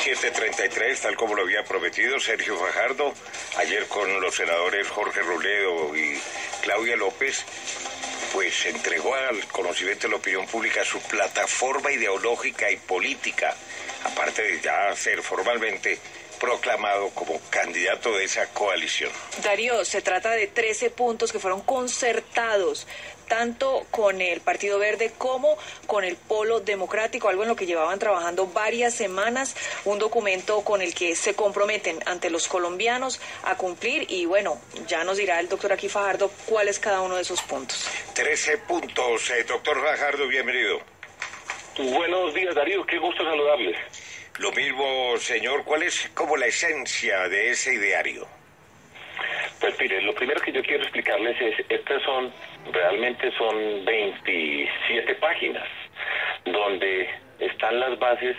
7:33, tal como lo había prometido Sergio Fajardo, ayer con los senadores Jorge Robledo y Claudia López, pues entregó al conocimiento de la opinión pública su plataforma ideológica y política, aparte de ya ser formalmente proclamado como candidato de esa coalición. Darío, se trata de 13 puntos que fueron concertados tanto con el Partido Verde como con el Polo Democrático, algo en lo que llevaban trabajando varias semanas, un documento con el que se comprometen ante los colombianos a cumplir y bueno, ya nos dirá el doctor aquí Fajardo cuál es cada uno de esos puntos. 13 puntos, doctor Fajardo, bienvenido. Buenos días, Darío, qué gusto saludarles. Lo mismo, señor, ¿cuál es como la esencia de ese ideario? Pues mire, lo primero que yo quiero explicarles es, realmente son 27 páginas, donde están las bases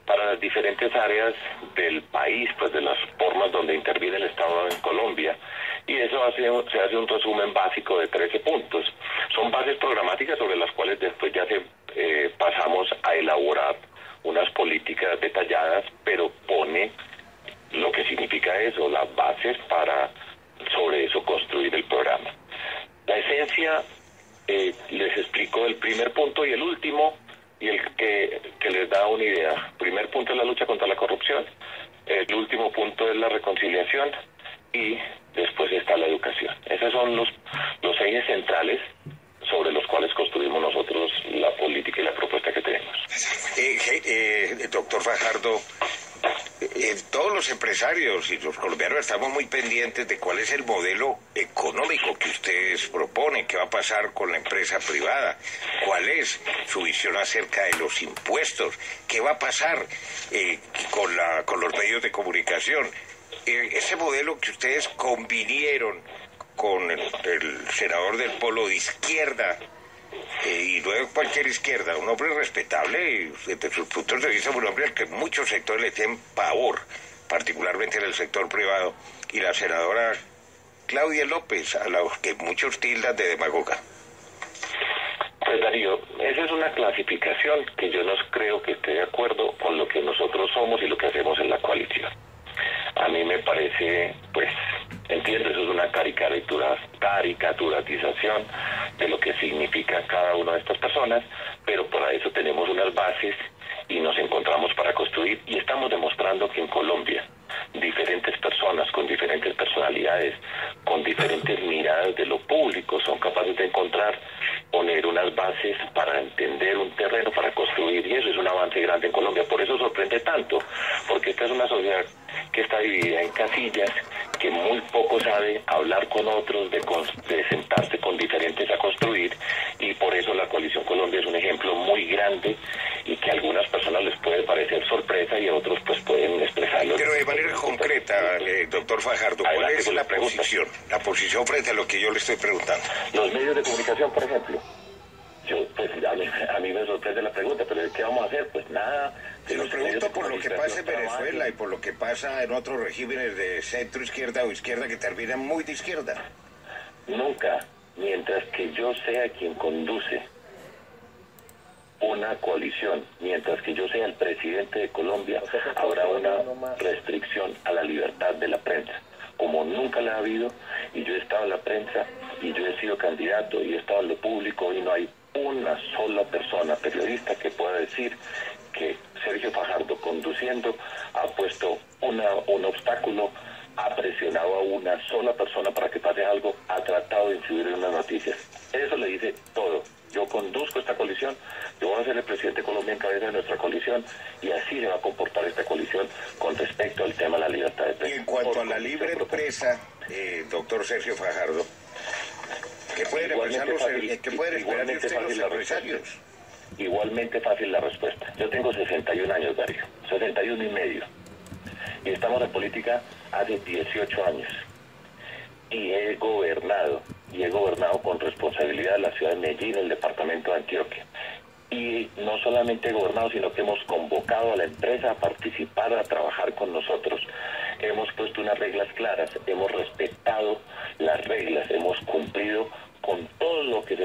para las diferentes áreas del país, pues de las formas donde interviene el Estado en Colombia, y eso se hace un resumen básico de 13 puntos. Son bases programáticas sobre las cuales después ya pasamos a elaborar unas políticas detalladas, pero pone lo que significa eso, las bases para sobre eso construir el programa. La esencia, les explico el primer punto y el último, y el que les da una idea. El primer punto es la lucha contra la corrupción, el último punto es la reconciliación y después está la educación. Esos son los ejes centrales sobre los cuales construimos nosotros la política y la propuesta que tenemos. Doctor Fajardo, todos los empresarios y los colombianos estamos muy pendientes de cuál es el modelo económico que ustedes proponen, qué va a pasar con la empresa privada, cuál es su visión acerca de los impuestos, qué va a pasar con los medios de comunicación. Ese modelo que ustedes convinieron con el senador del Polo de izquierda, y luego cualquier izquierda, un hombre respetable y desde sus puntos de vista un hombre al que muchos sectores le tienen pavor, particularmente en el sector privado, y la senadora Claudia López, a la que muchos tildan de demagoga. Pues Darío, esa es una clasificación que yo no creo que esté de acuerdo con lo que nosotros somos y lo que hacemos en la coalición. A mí me parece, pues, entiendo, eso es una caricaturatización de lo que significa cada una de estas personas, pero para eso tenemos unas bases y nos encontramos para construir y estamos demostrando que en Colombia diferentes personas con diferentes personalidades, con diferentes miradas de lo público son capaces de poner unas bases para entender un terreno, para construir, y eso es un avance grande en Colombia. Por eso sorprende tanto, porque esta es una sociedad que está dividida en casillas, que muy poco sabe hablar con otros, de sentarse con diferentes a construir, y por eso la Coalición Colombia es un ejemplo muy grande y que a algunas personas les puede parecer sorpresa y a otros pues pueden expresarlo. Pero de manera concreta, doctor Fajardo, ¿cuál es la posición? La posición frente a lo que yo le estoy preguntando. Los medios de comunicación, por ejemplo. Pues a mí me sorprende la pregunta, pero ¿qué vamos a hacer? Pues nada. Se lo pregunto por lo que pasa en Venezuela y por lo que pasa en otros regímenes de centro izquierda o izquierda que terminan muy de izquierda. Nunca, mientras que yo sea quien conduce una coalición, mientras que yo sea el presidente de Colombia, habrá una restricción a la libertad de la prensa, como nunca la ha habido, y yo he estado en la prensa, y yo he sido candidato, y he estado en lo público, y no hay una sola persona, periodista, que pueda decir que Sergio Fajardo, conduciendo, ha puesto un obstáculo, ha presionado a una sola persona para que pase algo, ha tratado de incidir en las noticias. Eso le dice todo. Yo conduzco esta coalición, yo voy a ser el presidente de Colombia en cabeza de nuestra coalición, y así se va a comportar esta coalición con respecto al tema de la libertad de prensa. Y en cuanto a la libre empresa, doctor Sergio Fajardo, ¿qué pueden esperar los empresarios? Igualmente fácil la respuesta. Yo tengo 61 años, Darío, 61 y medio. Y estamos en política hace 18 años. Y he gobernado con responsabilidad la ciudad de Medellín, el departamento de Antioquia. Y no solamente he gobernado, sino que hemos convocado a la empresa a participar, a trabajar con nosotros. Hemos puesto unas reglas claras, hemos respetado las reglas, hemos cumplido con todo lo que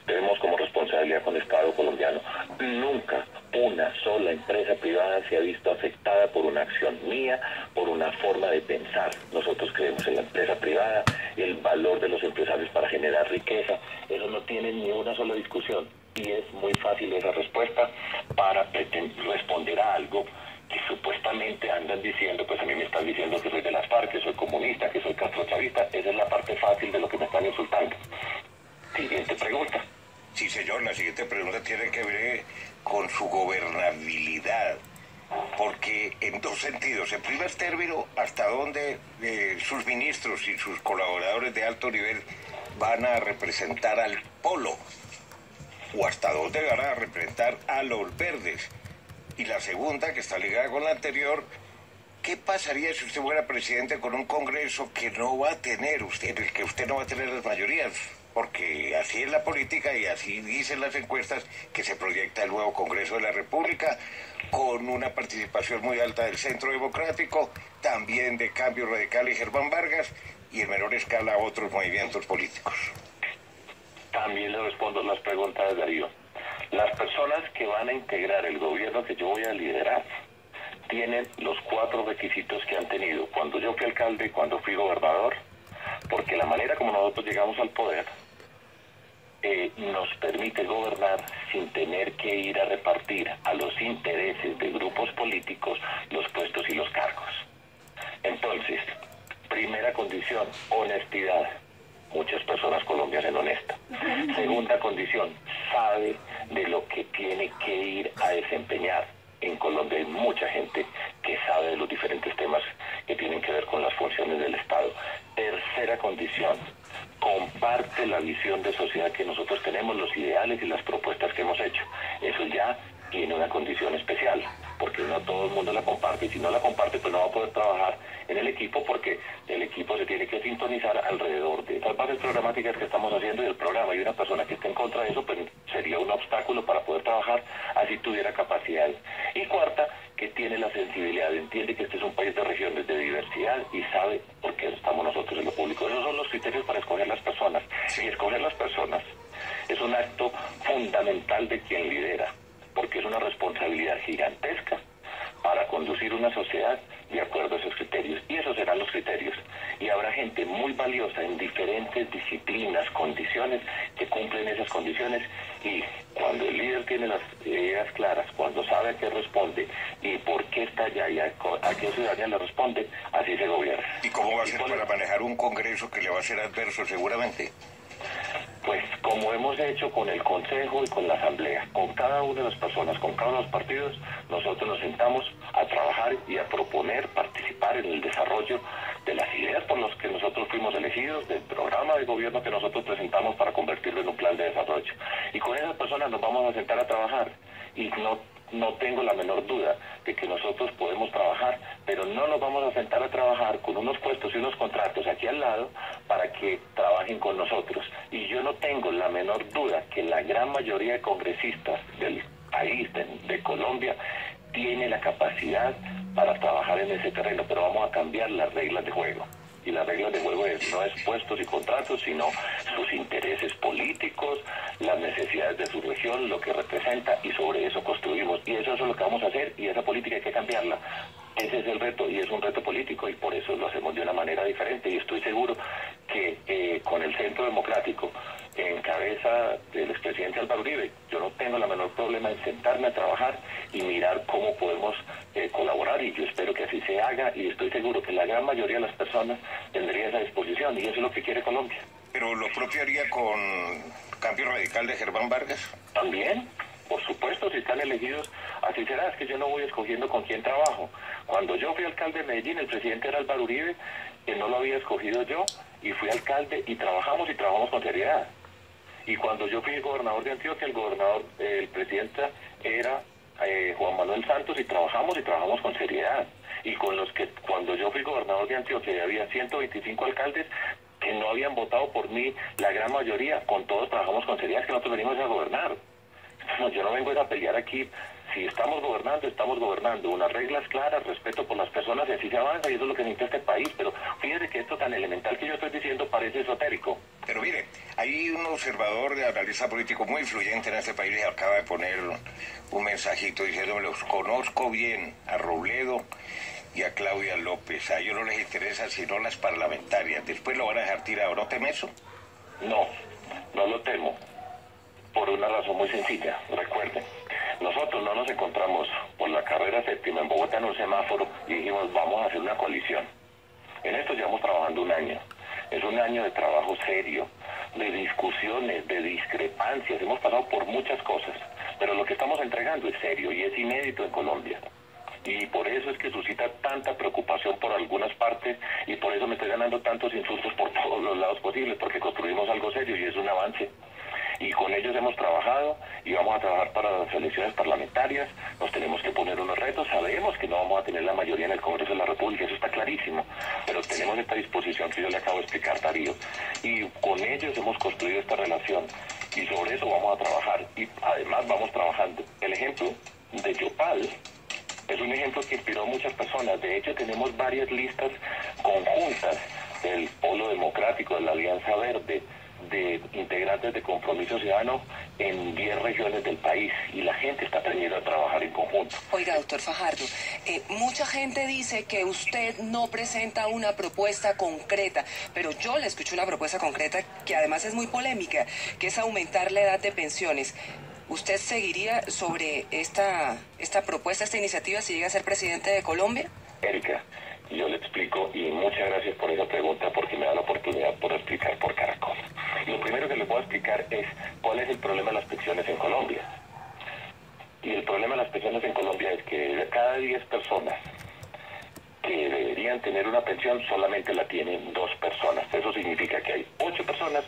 tenemos como responsabilidad con el Estado colombiano. Nunca una sola empresa privada se ha visto afectada por una acción mía, por una forma de pensar. Nosotros creemos en la empresa privada, el valor de los empresarios para generar riqueza. Eso no tiene ni una sola discusión. Y es muy fácil esa respuesta para responder a algo que supuestamente andan diciendo, pues a mí me están diciendo que soy de las FARC, que soy comunista, que soy castrochavista. Esa es la parte fácil de lo que me están insultando. Siguiente pregunta. Sí, señor, la siguiente pregunta tiene que ver con su gobernabilidad, porque en dos sentidos. En primer término, ¿hasta dónde sus ministros y sus colaboradores de alto nivel van a representar al polo? ¿O hasta dónde van a representar a los verdes? Y la segunda, que está ligada con la anterior, ¿qué pasaría si usted fuera presidente con un Congreso que no va a tener usted, en el que usted no va a tener las mayorías? Porque así es la política y así dicen las encuestas, que se proyecta el nuevo Congreso de la República con una participación muy alta del Centro Democrático, también de Cambio Radical y Germán Vargas, y en menor escala otros movimientos políticos. También le respondo las preguntas de Darío. Las personas que van a integrar el gobierno que yo voy a liderar tienen los 4 requisitos que han tenido cuando yo fui alcalde y cuando fui gobernador, porque la manera como nosotros llegamos al poder nos permite gobernar sin tener que ir a repartir a los intereses de grupos políticos los puestos y los cargos. Entonces, primera condición, honestidad. Muchas personas colombianas son honestas. Segunda condición, sabe de lo que tiene que ir a desempeñar. En Colombia hay mucha gente que sabe de los diferentes temas que tienen que ver con las funciones del Estado. Tercera condición, comparte la visión de sociedad que nosotros tenemos, los ideales y las propuestas que hemos hecho. Eso ya tiene una condición especial, porque no todo el mundo la comparte, y si no la comparte, pues no va a poder trabajar en el equipo, porque el equipo se tiene que sintonizar alrededor de esas bases programáticas que estamos haciendo y el programa, y una persona que esté en contra de eso, pues sería un obstáculo para poder trabajar, así tuviera capacidades. Y cuarta, que tiene la sensibilidad, entiende que este es un país de regiones, de diversidad, y sabe por qué estamos nosotros en lo público. Esos son los criterios para escoger las personas, y escoger las personas es un acto fundamental de quien lidera, porque es una responsabilidad gigantesca para conducir una sociedad de acuerdo a esos criterios. Y esos serán los criterios. Y habrá gente muy valiosa en diferentes disciplinas, condiciones, que cumplen esas condiciones. Y cuando el líder tiene las ideas claras, cuando sabe a qué responde y por qué está allá y a qué ciudadanía le responde, así se gobierna. ¿Y cómo va a ser para manejar un Congreso que le va a ser adverso seguramente? Pues como hemos hecho con el Consejo y con la Asamblea, con cada una de las personas, con cada uno de los partidos, nosotros nos sentamos a trabajar y a proponer, participar en el desarrollo de las ideas por las que nosotros fuimos elegidos, del programa de gobierno que nosotros presentamos para convertirlo en un plan de desarrollo. Y con esas personas nos vamos a sentar a trabajar, y no tengo la menor duda de que nosotros podemos trabajar, pero no nos vamos a sentar a trabajar con unos puestos y unos contratos aquí al lado para que trabajen con nosotros. Y yo no tengo la menor duda que la gran mayoría de congresistas del país, de Colombia, tiene la capacidad para trabajar en ese terreno, pero vamos a cambiar las reglas de juego. Y las reglas de juego no es puestos y contratos, sino sus intereses políticos, las necesidades de su región, lo que representa, y sobre eso construimos. Y eso es lo que vamos a hacer, y esa política hay que cambiarla. Ese es el reto, y es un reto político, y por eso lo hacemos de una manera diferente. Y estoy seguro que con el Centro Democrático, en cabeza del expresidente Álvaro Uribe, yo no tengo la menor problema en sentarme a trabajar y mirar cómo podemos colaborar, y yo espero que así se haga, y estoy seguro que la gran mayoría de las personas tendría esa disposición, y eso es lo que quiere Colombia. ¿Pero lo propio haría con Cambio Radical de Germán Vargas? También, por supuesto, si están elegidos, así será. Es que yo no voy escogiendo con quién trabajo. Cuando yo fui alcalde de Medellín, el presidente era Álvaro Uribe, que no lo había escogido yo, y fui alcalde, y trabajamos con seriedad. Y cuando yo fui gobernador de Antioquia, el presidente era Juan Manuel Santos, y trabajamos con seriedad. Y con los que, cuando yo fui gobernador de Antioquia, había 125 alcaldes que no habían votado por mí, la gran mayoría, con todos trabajamos con seriedad, que nosotros venimos a gobernar. No, yo no vengo a pelear aquí Si estamos gobernando, unas reglas claras, respeto por las personas, y así se avanza, y eso es lo que necesita este país. Pero fíjese que esto tan elemental que yo estoy diciendo parece esotérico. Pero mire, hay un observador, analista político muy influyente en este país y acaba de poner un mensajito diciéndome: los conozco bien, a Robledo y a Claudia López. A ellos no les interesa sino las parlamentarias. Después lo van a dejar tirado. ¿No teme eso? No lo temo. Por una razón muy sencilla. Recuerden, nosotros no nos encontramos por la carrera séptima en Bogotá en un semáforo y dijimos vamos a hacer una coalición. En esto llevamos trabajando un año. Es un año de trabajo serio, de discusiones, de discrepancias. Hemos pasado por muchas cosas, pero lo que estamos entregando es serio y es inédito en Colombia. Y por eso es que suscita tanta preocupación por algunas partes y por eso me estoy ganando tantos insultos por todos los lados posibles, porque construimos algo serio y es un avance. Y con ellos hemos trabajado y vamos a trabajar para las elecciones parlamentarias. Nos tenemos que poner unos retos. Sabemos que no vamos a tener la mayoría en el Congreso de la República, eso está clarísimo, pero tenemos esta disposición que yo le acabo de explicar, Darío, y con ellos hemos construido esta relación y sobre eso vamos a trabajar. Y además vamos trabajando. El ejemplo de Yopal es un ejemplo que inspiró a muchas personas. De hecho, tenemos varias listas conjuntas del Polo Democrático, de la Alianza Verde, de integrantes de Compromiso Ciudadano en 10 regiones del país, y la gente está aprendiendo a trabajar en conjunto. Oiga, doctor Fajardo, mucha gente dice que usted no presenta una propuesta concreta, pero yo le escucho una propuesta concreta que además es muy polémica, que es aumentar la edad de pensiones. ¿Usted seguiría sobre esta propuesta, esta iniciativa, si llega a ser presidente de Colombia? Erika, yo le explico, y muchas gracias por esa pregunta, porque me da la oportunidad por explicar por Caracol. Lo primero que les voy a explicar es cuál es el problema de las pensiones en Colombia. Y el problema de las pensiones en Colombia es que de cada 10 personas que deberían tener una pensión, solamente la tienen 2 personas. Eso significa que hay 8 personas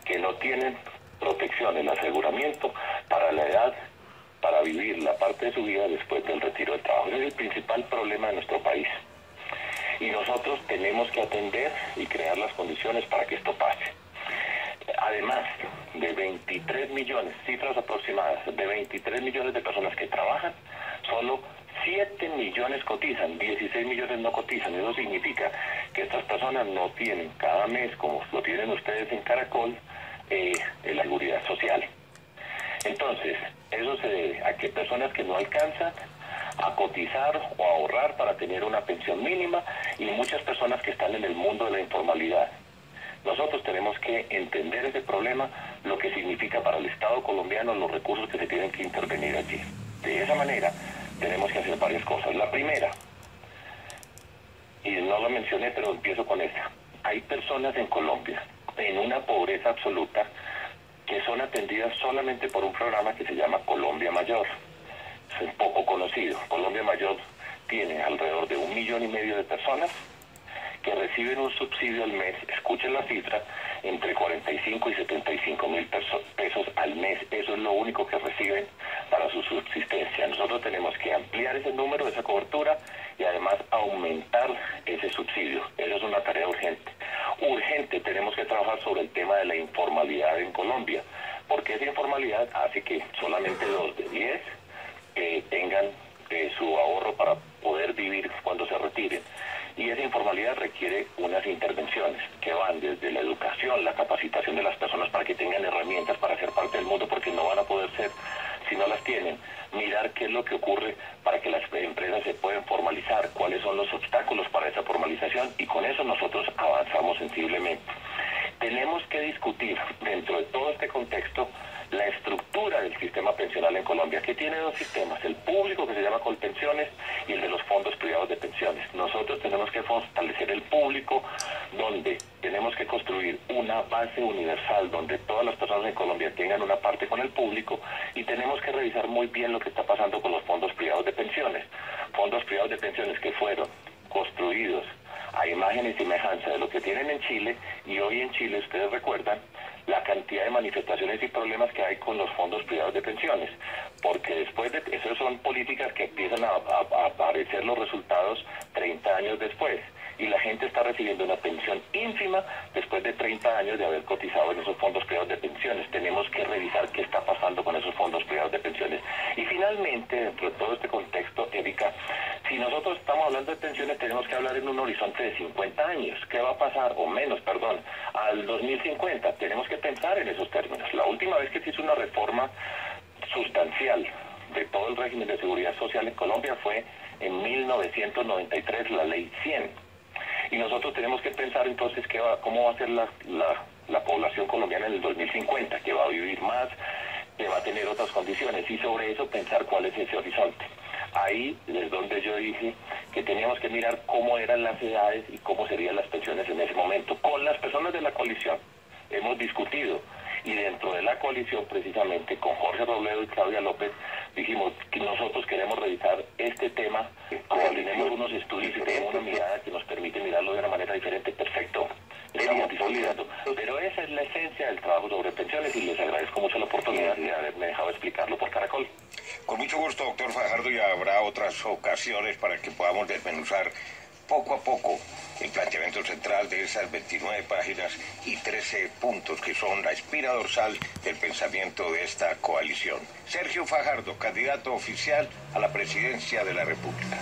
que no tienen protección, el aseguramiento para la edad, para vivir la parte de su vida después del retiro del trabajo. Ese es el principal problema de nuestro país. Y nosotros tenemos que atender y crear las condiciones para que esto pase. Además de 23 millones, cifras aproximadas, de 23 millones de personas que trabajan, solo 7 millones cotizan, 16 millones no cotizan. Eso significa que estas personas no tienen cada mes, como lo tienen ustedes en Caracol, la seguridad social. Entonces, eso se debe a que personas que no alcanzan a cotizar o a ahorrar para tener una pensión mínima, y muchas personas que están en el mundo de la informalidad. Nosotros tenemos que entender ese problema, lo que significa para el Estado colombiano los recursos que se tienen que intervenir allí. De esa manera tenemos que hacer varias cosas. La primera, y no lo mencioné, pero empiezo con esta: hay personas en Colombia en una pobreza absoluta que son atendidas solamente por un programa que se llama Colombia Mayor. Es poco conocido. Colombia Mayor tiene alrededor de 1,5 millones de personas que reciben un subsidio al mes, escuchen la cifra, entre 45 y 75 mil pesos al mes. Eso es lo único que reciben para su subsistencia. Nosotros tenemos que ampliar ese número, esa cobertura, y además aumentar ese subsidio. Eso es una tarea urgente. Urgente, tenemos que trabajar sobre el tema de la informalidad en Colombia, porque esa informalidad hace que solamente 2 de 10 tengan su ahorro para poder vivir cuando se retiren. Y esa informalidad requiere unas intervenciones que van desde la educación, la capacitación de las personas para que tengan herramientas para ser parte del mundo, porque no van a poder ser si no las tienen. Mirar qué es lo que ocurre para que las empresas se puedan formalizar, cuáles son los obstáculos para esa formalización, y con eso nosotros avanzamos sensiblemente. Tenemos que discutir dentro de todo este contexto la estructura del sistema pensional en Colombia, que tiene 2 sistemas: el público, que se llama Colpensiones, y el de los fondos privados de pensiones. Nosotros tenemos que fortalecer el público, donde tenemos que construir una base universal donde todas las personas en Colombia tengan una parte con el público, y tenemos que revisar muy bien lo que está pasando con los fondos privados de pensiones. Fondos privados de pensiones que fueron construidos a imagen y semejanza de lo que tienen en Chile, y hoy en Chile, ustedes recuerdan la cantidad de manifestaciones y problemas que hay con los fondos privados de pensiones, porque después de eso son políticas que empiezan a aparecer los resultados 30 años después, y la gente está recibiendo una pensión ínfima después de 30 años de haber cotizado en esos fondos privados de pensiones. Tenemos que revisar qué está pasando con esos fondos privados de pensiones. Y finalmente, dentro Si nosotros estamos hablando de pensiones, tenemos que hablar en un horizonte de 50 años. ¿Qué va a pasar? O menos, perdón, al 2050. Tenemos que pensar en esos términos. La última vez que se hizo una reforma sustancial de todo el régimen de seguridad social en Colombia fue en 1993, la ley 100. Y nosotros tenemos que pensar entonces cómo va a ser la población colombiana en el 2050, que va a vivir más, que va a tener otras condiciones, y sobre eso pensar cuál es ese horizonte. Ahí es donde yo dije que teníamos que mirar cómo eran las edades y cómo serían las pensiones en ese momento. Con las personas de la coalición hemos discutido, y dentro de la coalición, precisamente con Jorge Robledo y Claudia López, dijimos que nosotros queremos revisar este tema, tenemos unos estudios y tenemos una mirada que nos permite mirarlo de una manera diferente. Perfecto, estamos discutiendo. Pero esa es la esencia del trabajo sobre pensiones, y les agradezco mucho la oportunidad de haberme dejado explicarlo por Caracol. Con mucho gusto, doctor Fajardo, y habrá otras ocasiones para que podamos desmenuzar poco a poco el planteamiento central de esas 29 páginas y 13 puntos que son la espina dorsal del pensamiento de esta coalición. Sergio Fajardo, candidato oficial a la presidencia de la República.